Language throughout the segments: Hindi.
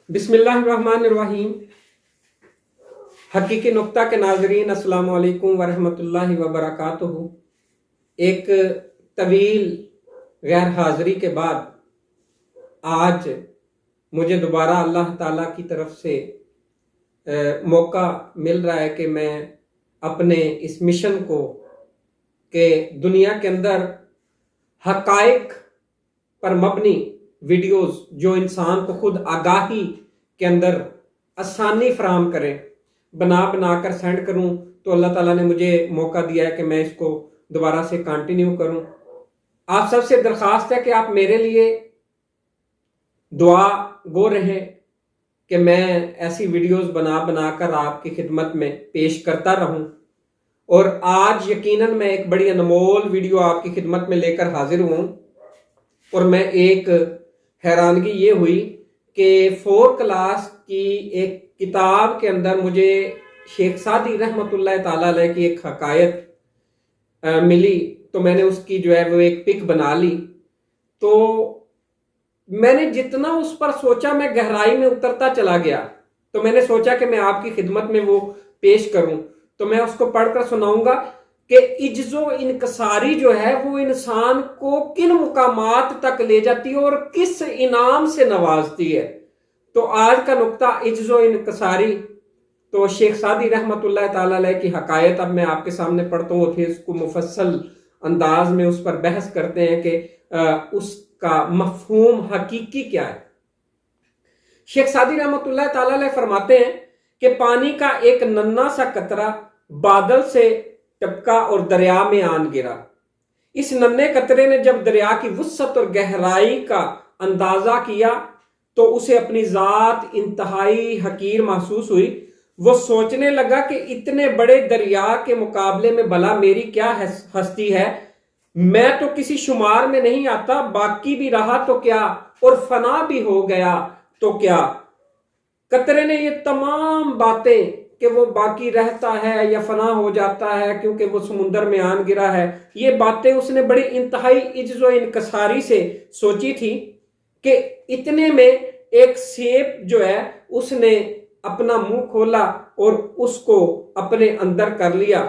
बिस्मिल्लाहिर्रहमानिर्रहीम। हकीकी नुक्ता के नाजरीन, अस्सलामु अलैकुम वरहमतुल्लाहि वबरकातुहू। एक तवील गैर हाज़िरी के बाद आज मुझे दोबारा अल्लाह ताला की तरफ से मौका मिल रहा है कि मैं अपने इस मिशन को कि दुनिया के अंदर हकाइक पर मबनी वीडियोस जो इंसान को खुद आगाही के अंदर आसानी फराहम करें, बना कर सेंड करूं, तो अल्लाह ताला ने मुझे मौका दिया है कि मैं इसको दोबारा से कंटिन्यू करूं। आप सबसे दरख्वास्त है कि आप मेरे लिए दुआ गो रहें कि मैं ऐसी वीडियोस बना कर आपकी खिदमत में पेश करता रहूं। और आज यकीनन मैं एक बड़ी अनमोल वीडियो आपकी खिदमत में लेकर हाजिर हूं। और मैं एक हैरानगी ये हुई कि 4 क्लास की एक किताब के अंदर मुझे शेख सादी रहमतुल्लाह ताला अलैह की एक हकायत मिली, तो मैंने उसकी जो है वो एक पिक बना ली। तो मैंने जितना उस पर सोचा मैं गहराई में उतरता चला गया। तो मैंने सोचा कि मैं आपकी खिदमत में वो पेश करूं। तो मैं उसको पढ़कर सुनाऊंगा कि इज्जो इनकसारी जो है वो इंसान को किन मुकामात तक ले जाती है और किस इनाम से नवाजती है। तो आज का नुक्ता इज्जो इनकसारी। तो शेख सादी रहमतुल्लाह ताला अलैह की हकायत अब मैं आपके सामने पढ़ता हूँ, फिर उसको मुफस्सल अंदाज में उस पर बहस करते हैं कि उसका मफहूम हकीकी क्या है। शेख सादी रहमतुल्लाह ताला अलैह फरमाते हैं कि पानी का एक नन्हा सा कतरा बादल से टपका और दरिया में आन गिरा। इस नन्हे कतरे ने जब दरिया की वुसअत और गहराई का अंदाजा किया तो उसे अपनी जात इंतहाई हकीर महसूस हुई। वो सोचने लगा कि इतने बड़े दरिया के मुकाबले में भला मेरी क्या हस्ती है। मैं तो किसी शुमार में नहीं आता, बाकी भी रहा तो क्या और फना भी हो गया तो क्या। कतरे ने ये तमाम बातें कि वो बाकी रहता है या फना हो जाता है क्योंकि वो समुंदर में आन गिरा है, ये बातें उसने बड़ी इंतहाई इज्जो इनकसारी से सोची थी कि इतने में एक सेब जो है उसने अपना मुंह खोला और उसको अपने अंदर कर लिया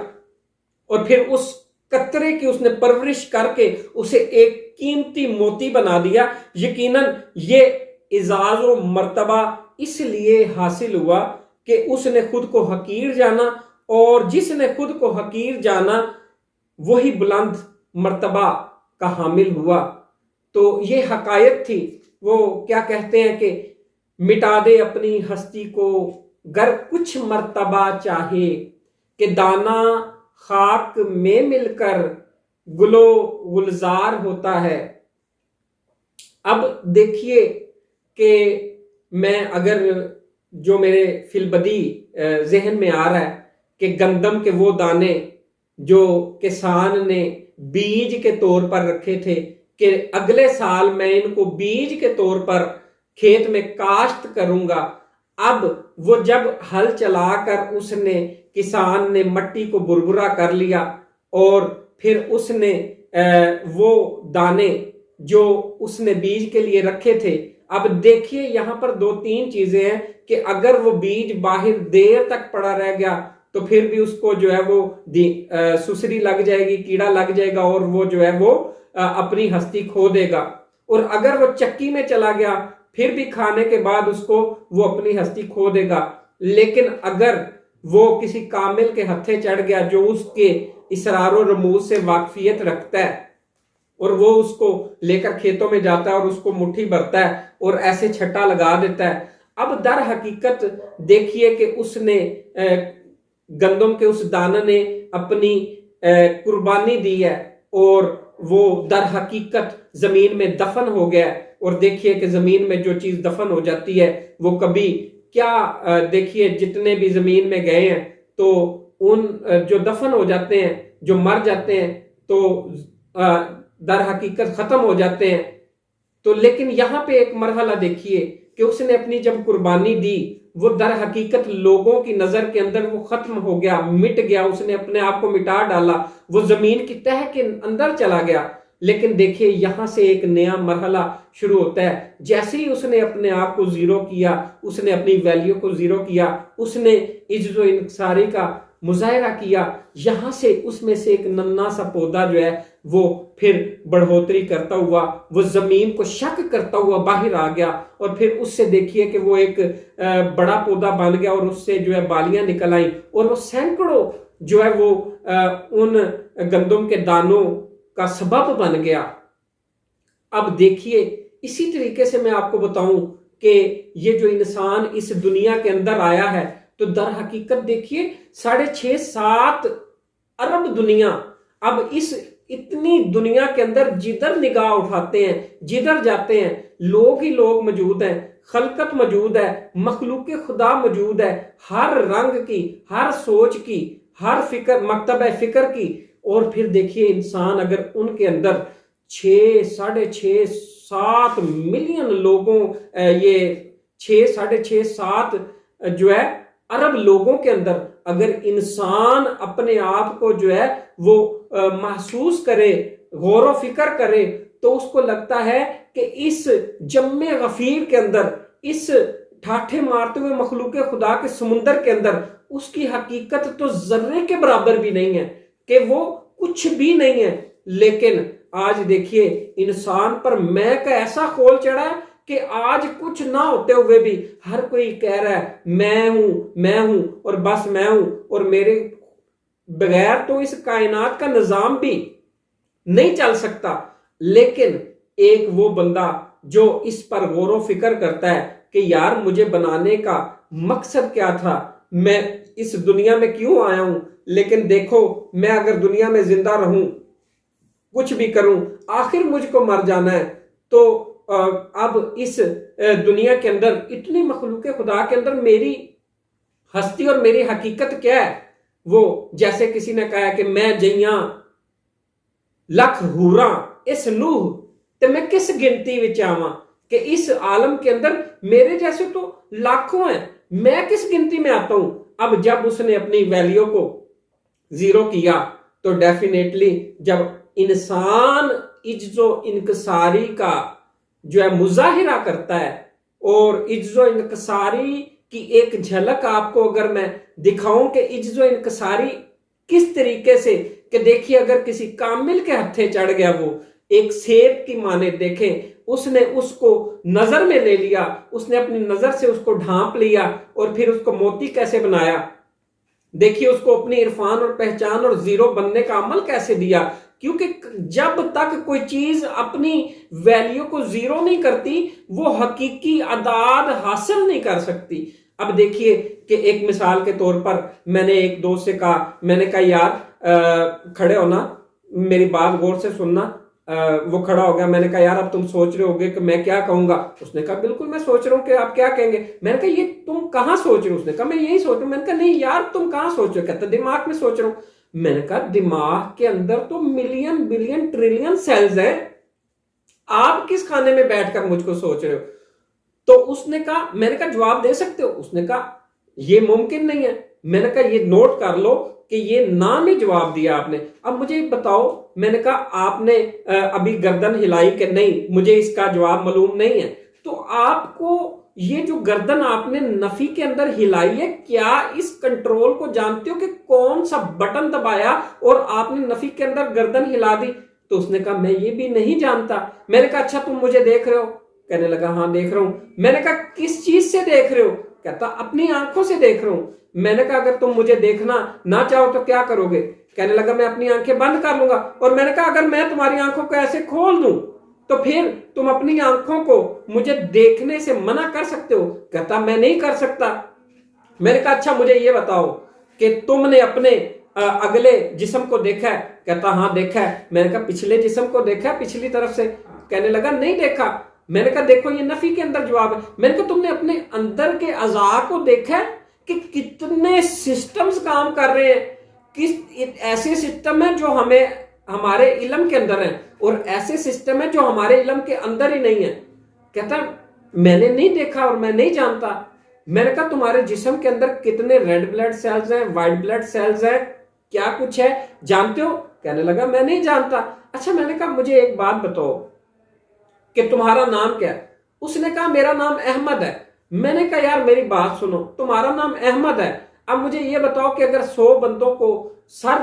और फिर उस कतरे की उसने परवरिश करके उसे एक कीमती मोती बना दिया। यकीनन ये इजाज़ और मर्तबा इसलिए हासिल हुआ कि उसने खुद को हकीर जाना और जिसने खुद को हकीर जाना वही बुलंद मर्तबा का हामिल हुआ। तो ये हकायत थी। वो क्या कहते हैं कि मिटा दे अपनी हस्ती को गर कुछ मर्तबा चाहे कि दाना खाक में मिलकर गुलो गुलजार होता है। अब देखिए कि मैं अगर जो मेरे फिलबदी जहन में आ रहा है कि गंदम के वो दाने जो किसान ने बीज के तौर पर रखे थे कि अगले साल मैं इनको बीज के तौर पर खेत में काश्त करूंगा। अब वो जब हल चलाकर उसने किसान ने मट्टी को बुरबुरा कर लिया और फिर उसने वो दाने जो उसने बीज के लिए रखे थे, अब देखिए यहां पर 2-3 चीजें हैं कि अगर वो बीज बाहर देर तक पड़ा रह गया तो फिर भी उसको जो है वो सुसरी लग जाएगी, कीड़ा लग जाएगा और वो जो है वो अपनी हस्ती खो देगा। और अगर वो चक्की में चला गया फिर भी खाने के बाद उसको वो अपनी हस्ती खो देगा। लेकिन अगर वो किसी कामिल के हत्थे चढ़ गया जो उसके इसरार और रमूज से वाकफियत रखता है और वो उसको लेकर खेतों में जाता है और उसको मुट्ठी भरता है और ऐसे छट्टा लगा देता है। अब दर हकीकत देखिए कि उसने गंदम के उस दाने ने अपनी कुर्बानी दी है और वो दर हकीकत जमीन में दफन हो गया। और देखिए कि जमीन में जो चीज दफन हो जाती है वो कभी क्या, देखिए जितने भी जमीन में गए हैं तो उन जो दफन हो जाते हैं, जो मर जाते हैं तो दर हकीकत खत्म हो जाते हैं। तो लेकिन यहां पे एक मरहला देखिए कि उसने अपनी जब कुर्बानी दी वो दर हकीकत लोगों की नजर के अंदर वो खत्म हो गया, मिट गया, उसने अपने आप को मिटा डाला, वो जमीन की तह के अंदर चला गया। लेकिन देखिए यहां से एक नया मरहला शुरू होता है। जैसे ही उसने अपने आप को जीरो किया, उसने अपनी वैल्यू को जीरो किया, उसने इज्जो इंकसारी का मुजाहरा किया, यहां से उसमें से एक नन्ना सा पौधा जो है वो फिर बढ़ोतरी करता हुआ, वो जमीन को शक करता हुआ बाहर आ गया, और फिर उससे देखिए कि वो एक बड़ा पौधा बन गया, और उससे जो है बालियां निकल आई, और वो सैकड़ों जो है वो उन गंदम के दानों का सबब बन गया। अब देखिए इसी तरीके से मैं आपको बताऊं कि ये जो इंसान इस दुनिया के अंदर आया है, तो दर हकीकत देखिए 6.5-7 अरब दुनिया। अब इस इतनी दुनिया के अंदर जिधर निगाह उठाते हैं, जिधर जाते हैं, लोग ही लोग मौजूद हैं, खलकत मौजूद है, मखलूक खुदा मौजूद है, हर रंग की, हर सोच की, हर फिक्र, मकतब फिक्र की। और फिर देखिए इंसान अगर उनके अंदर 6-6.5-7 मिलियन लोगों, ये 6-6.5-7 जो है अरब लोगों के अंदर अगर इंसान अपने आप को जो है वो महसूस करे, गौर फिक्र करे, तो उसको लगता है कि इस जम्मे गफीर के अंदर, इस ठाठे मारते हुए मखलूक खुदा के समुंदर के अंदर उसकी हकीकत तो जर्रे के बराबर भी नहीं है, कि वो कुछ भी नहीं है। लेकिन आज देखिए इंसान पर मैं का ऐसा खोल चढ़ा है कि आज कुछ ना होते हुए भी हर कोई कह रहा है मैं हूं और बस मैं हूं, और मेरे बगैर तो इस कायनात का निजाम भी नहीं चल सकता। लेकिन एक वो बंदा जो इस पर गौर फिक्र करता है कि यार मुझे बनाने का मकसद क्या था, मैं इस दुनिया में क्यों आया हूं, लेकिन देखो मैं अगर दुनिया में जिंदा रहूं, कुछ भी करूं, आखिर मुझको मर जाना है। तो अब इस दुनिया के अंदर इतनी मखलूक खुदा के अंदर मेरी हस्ती और मेरी हकीकत क्या है? वो जैसे किसी ने कहा कि मैं जइया लख हूरा इस नूह, तो मैं किस गिनती विच आवां कि इस आलम के अंदर मेरे जैसे तो लाखों हैं, मैं किस गिनती में आता हूं। अब जब उसने अपनी वैल्यू को जीरो किया, तो डेफिनेटली जब इंसान इज्जो इनकसारी का जो है मुजाहिरा करता है, और इज्जो इनकसारी की एक झलक आपको अगर मैं दिखाऊं कि इज्जो इनकसारी किस तरीके से, कि देखिए अगर किसी कामिल के हत्थे चढ़ गया, वो एक सेब की माने देखें, उसने उसको नजर में ले लिया, उसने अपनी नजर से उसको ढांप लिया, और फिर उसको मोती कैसे बनाया, देखिए उसको अपनी इरफान और पहचान और जीरो बनने का अमल कैसे दिया। क्योंकि जब तक कोई चीज अपनी वैल्यू को जीरो नहीं करती, वो हकीकी अदाद हासिल नहीं कर सकती। अब देखिए कि एक मिसाल के तौर पर मैंने एक दोस्त से कहा, मैंने कहा यार खड़े हो ना, मेरी बात गौर से सुनना। वो खड़ा हो गया, मैंने कहा यार अब तुम सोच रहे होगे कि मैं क्या कहूंगा। उसने कहा बिल्कुल मैं सोच रहा हूं कि आप क्या कहेंगे। मैंने कहा ये तुम कहां सोच रहे हो? उसने कहा मैं यही सोच रहा हूं। मैंने कहा नहीं यार तुम कहां सोच रहे हो? कहता दिमाग में सोच रहा हूं। मैंने कहा दिमाग के अंदर तो मिलियन बिलियन ट्रिलियन सेल्स हैं, आप किस खाने में बैठकर मुझको सोच रहे हो? तो उसने कहा, मैंने कहा जवाब दे सकते हो? उसने कहा ये मुमकिन नहीं है। मैंने कहा ये नोट कर लो कि ये नाम ही जवाब दिया आपने। अब मुझे बताओ, मैंने कहा आपने अभी गर्दन हिलाई कि नहीं, मुझे इसका जवाब मालूम नहीं है। तो आपको ये जो गर्दन आपने नफी के अंदर हिलाई है, क्या इस कंट्रोल को जानते हो कि कौन सा बटन दबाया और आपने नफी के अंदर गर्दन हिला दी? तो उसने कहा मैं ये भी नहीं जानता। मैंने कहा अच्छा तुम मुझे देख रहे हो? कहने लगा हाँ देख रहा हूं। मैंने कहा किस चीज से देख रहे हो? कहता अपनी आंखों से देख रहा हूं। मैंने कहा अगर तुम मुझे देखना ना चाहो तो क्या करोगे? कहने लगा मैं अपनी आंखें बंद कर लूंगा। और मैंने कहा अगर मैं तुम्हारी आंखों को ऐसे खोल दूं तो फिर तुम अपनी आंखों को मुझे देखने से मना कर सकते हो? कहता मैं नहीं कर सकता। मैंने कहा अच्छा मुझे ये बताओ कि तुमने अपने अगले जिस्म को देखा है? कहता हाँ देखा है। मैंने कहा पिछले जिस्म को देखा है पिछली तरफ से? कहने लगा नहीं देखा। मैंने कहा देखो ये नफी के अंदर जवाब है। मैंने कहा तुमने अपने अंदर के अज़ा को देखा है कि कितने सिस्टम्स काम कर रहे हैं? किस ऐसे सिस्टम है जो हमें हमारे इल्म के अंदर है, और ऐसे सिस्टम है जो हमारे इल्म के अंदर ही नहीं है। कहता मैंने नहीं देखा और मैं नहीं जानता। मैंने कहा तुम्हारे जिस्म के अंदर कितने रेड ब्लड सेल्स हैं, व्हाइट ब्लड सेल्स हैं, क्या कुछ है, जानते हो? कहने लगा मैं नहीं जानता। अच्छा, मैंने कहा मुझे एक बात बताओ कि तुम्हारा नाम क्या है? उसने कहा मेरा नाम अहमद है। मैंने कहा यार मेरी बात सुनो, तुम्हारा नाम अहमद है, अब मुझे ये बताओ कि अगर 100 बंदों को सर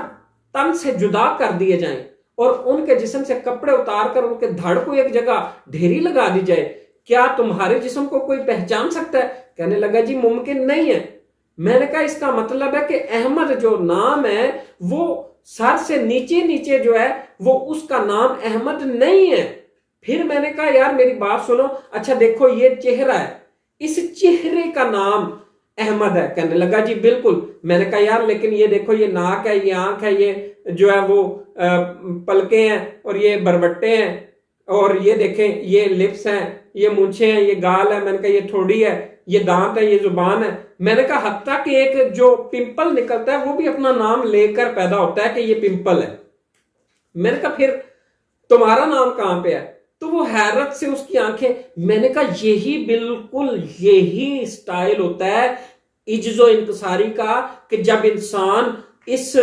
तन से जुदा कर दिए जाएं और उनके जिस्म से कपड़े उतार कर उनके धड़ को एक जगह ढेरी लगा दी जाए, क्या तुम्हारे जिस्म को कोई पहचान सकता है? कहने लगा जी मुमकिन नहीं है। मैंने कहा इसका मतलब है कि अहमद जो नाम है वो सर से नीचे नीचे जो है वो उसका नाम अहमद नहीं है। फिर मैंने कहा यार मेरी बात सुनो, अच्छा देखो ये चेहरा है, इस चेहरे का नाम अहमद है। कहने लगा जी बिल्कुल। मैंने कहा यार लेकिन ये देखो, ये नाक है, ये आंख है, ये जो है वो पलके हैं और ये बरबट्टे हैं, और ये देखें ये लिप्स हैं, ये मूंछें हैं, ये गाल है। मैंने कहा ये थोड़ी है, ये दांत है, ये जुबान है। मैंने कहा हत्ता कि एक जो पिंपल निकलता है वो भी अपना नाम लेकर पैदा होता है कि ये पिंपल है। मैंने कहा फिर तुम्हारा नाम कहां पे है? तो वो हैरत से उसकी आंखें, मैंने कहा यही बिल्कुल यही स्टाइल होता है इज्जो इंकसारी का कि जब इंसान इस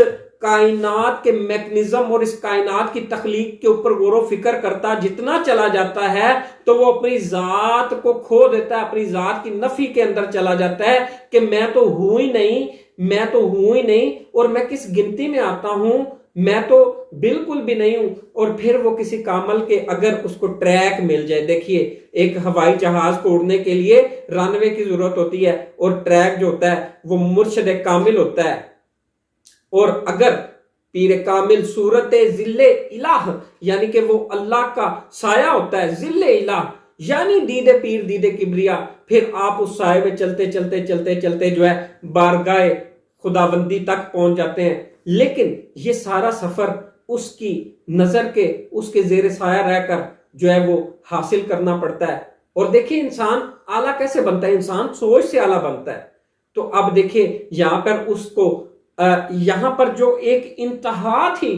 कायनात के मैकेनिज्म और इस कायनात की तख्लीक के ऊपर गौर व फिक्र करता जितना चला जाता है तो वो अपनी जात को खो देता है, अपनी जात की नफी के अंदर चला जाता है कि मैं तो हूं ही नहीं, मैं तो हूं ही नहीं, और मैं किस गिनती में आता हूं, मैं तो बिल्कुल भी नहीं हूं। और फिर वो किसी कामल के अगर उसको ट्रैक मिल जाए, देखिए एक हवाई जहाज को उड़ने के लिए रनवे की जरूरत होती है और ट्रैक जो होता है वो मुर्शद कामिल होता है। और अगर पीर कामिल सूरत जिल्ले इलाह यानी कि वो अल्लाह का साया होता है, जिल्ले इलाह यानी दीदे पीर दीदे किबरिया, फिर आप उस साये में चलते चलते चलते चलते जो है बारगाह खुदाबंदी तक पहुंच जाते हैं। लेकिन ये सारा सफर उसकी नजर के, उसके जेर साया रहकर जो है वो हासिल करना पड़ता है। और देखिए इंसान आला कैसे बनता है, इंसान सोच से आला बनता है। तो अब देखिए यहां पर उसको यहां पर जो एक इंतहा थी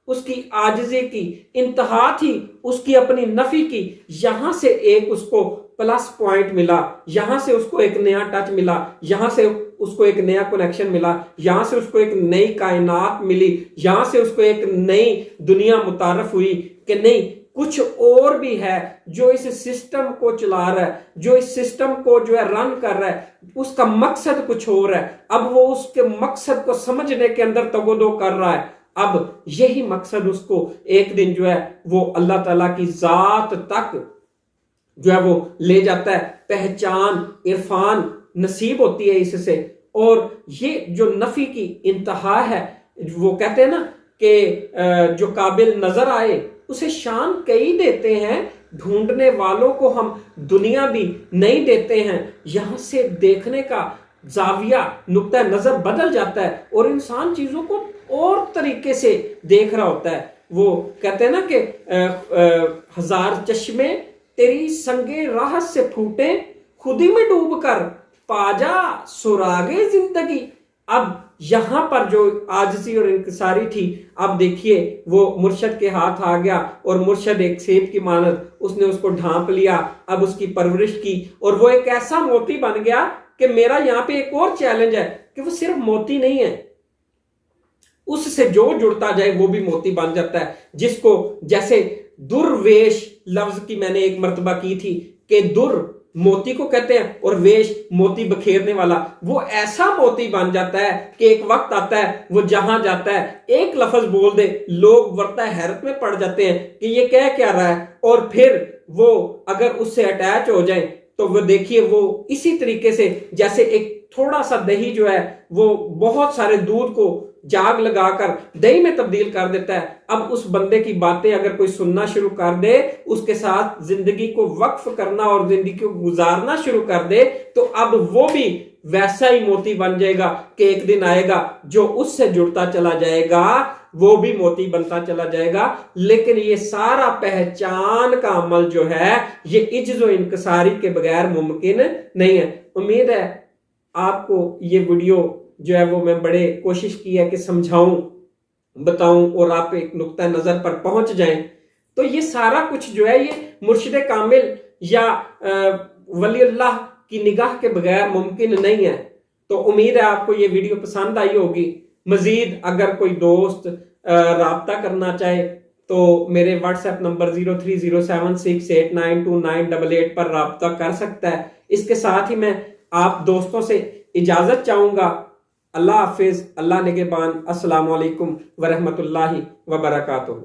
उसकी आजिज़ी की, इंतहा थी उसकी अपनी नफी की, यहां से एक उसको प्लस पॉइंट मिला, यहां से उसको एक नया टच मिला, यहां से उसको एक नया कनेक्शन मिला, यहां से उसको एक नई कायनात मिली, यहां से उसको एक नई दुनिया मुतारफ हुई कि नहीं कुछ और भी है जो इस सिस्टम को चला रहा है, जो इस सिस्टम को जो है रन कर रहा है, उसका मकसद कुछ और है। अब वो उसके मकसद को समझने के अंदर तगोदो कर रहा है। अब यही मकसद उसको एक दिन जो है वो अल्लाह ताला की जात तक जो है वो ले जाता है, पहचान इरफान नसीब होती है इससे। और ये जो नफी की इंतहा है, वो कहते हैं ना कि जो काबिल नजर आए उसे शान कई देते हैं, ढूंढने वालों को हम दुनिया भी नहीं देते हैं। यहां से देखने का जाविया नुक्ता नजर बदल जाता है और इंसान चीजों को और तरीके से देख रहा होता है। वो कहते हैं ना कि हजार चश्मे तेरी संगे राह से फूटे, खुदी में डूब कर पाजा सुरागे जिंदगी। अब यहां पर जो आजिज़ी और इंकिसारी थी, अब देखिए वो मुर्शद के हाथ आ गया और मुर्शद एक सेब की मानद उसने उसको ढांप लिया, अब उसकी परवरिश की और वो एक ऐसा मोती बन गया कि मेरा यहां पे एक और चैलेंज है कि वो सिर्फ मोती नहीं है, उससे जो जुड़ता जाए वो भी मोती बन जाता है। जिसको जैसे दुर्वेश लफ्ज की मैंने एक मर्तबा की थी कि दुर मोती को कहते हैं और वेश मोती बखेरने वाला, वो ऐसा मोती बन जाता है कि एक वक्त आता है वो जहां जाता है एक लफ्ज बोल दे लोग वर्ता हैरत में पड़ जाते हैं कि ये कह क्या रहा है, और फिर वो अगर उससे अटैच हो जाए तो वो देखिए वो इसी तरीके से जैसे एक थोड़ा सा दही जो है वो बहुत सारे दूध को जाग लगाकर दही में तब्दील कर देता है। अब उस बंदे की बातें अगर कोई सुनना शुरू कर दे, उसके साथ जिंदगी को वक्फ करना और जिंदगी को गुजारना शुरू कर दे, तो अब वो भी वैसा ही मोती बन जाएगा कि एक दिन आएगा जो उससे जुड़ता चला जाएगा वो भी मोती बनता चला जाएगा। लेकिन ये सारा पहचान का अमल जो है ये इज्जो इंकसारी के बगैर मुमकिन नहीं है। उम्मीद है आपको ये वीडियो जो है वो मैं बड़े कोशिश की है कि समझाऊं, बताऊं और आप एक नुक्ता नजर पर पहुंच जाएं। तो ये सारा कुछ जो है ये मुर्शिद कामिल या वली अल्लाह की निगाह के बगैर मुमकिन नहीं है। तो उम्मीद है आपको ये वीडियो पसंद आई होगी। मजीद अगर कोई दोस्त राब्ता करना चाहे तो मेरे व्हाट्सएप नंबर 0307689298 पर राब्ता कर सकता है। इसके साथ ही मैं आप दोस्तों से इजाजत चाहूंगा। अल्लाह हाफिज, अल्लाह निगहबान, अस्सलाम वालेकुम वरहमतुल्लाहि वबरकातुहू।